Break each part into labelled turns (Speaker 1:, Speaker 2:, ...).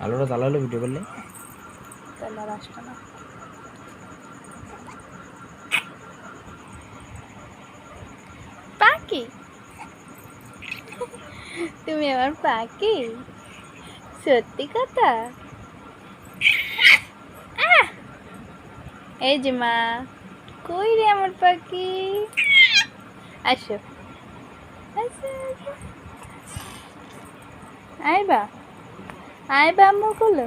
Speaker 1: আলোটা জ্বালালো ভিডিও করলে
Speaker 2: তাহলে আর আসতো না। পাখি, তুমি আমার পাখি, সত্যি কথা। এই যে মা, কই রে আমার পাখি, আসো আসো আসো। আইবা আইবা আম্মু কোলে।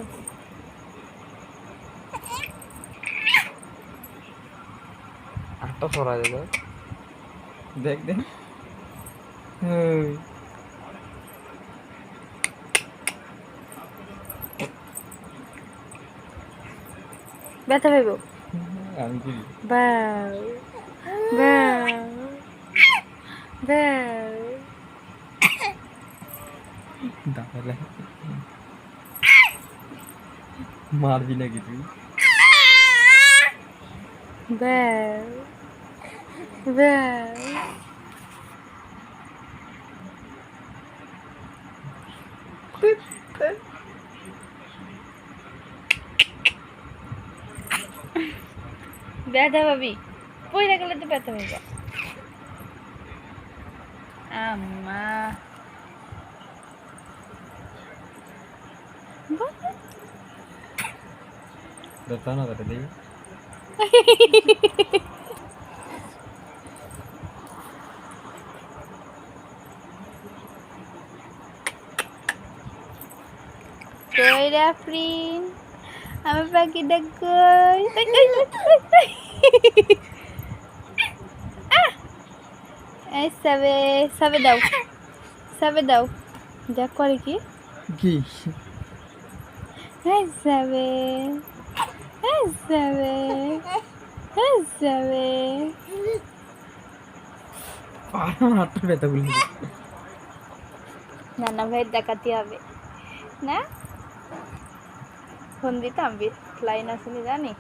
Speaker 1: আটটা সরা দিল দেখ দেখ
Speaker 2: ব্যথা পাইব।
Speaker 1: আমি কি
Speaker 2: বাউ বাউ বাউ।
Speaker 1: দাঁড়ালে মারবি নাকি তুই
Speaker 2: বাউ বাউ। ব্যথা পাবি, পয়লা গেলে তো ব্যথা পাইবা। আম্মা
Speaker 1: ধরতে না ধরে দেখি
Speaker 2: কই রে আফরিন, আমার পাখিটা কই। এই সাবে সাবে দাও, সাবে দাও। যা করে কি
Speaker 1: কি
Speaker 2: এই সাবে, এই সাবে, এই সাবে।
Speaker 1: হাতটা ব্যথা বলি
Speaker 2: নানা ভাইয়ের ডাকাতি হবে না, ফোন দিতাম, লাইন আসেনি জানি।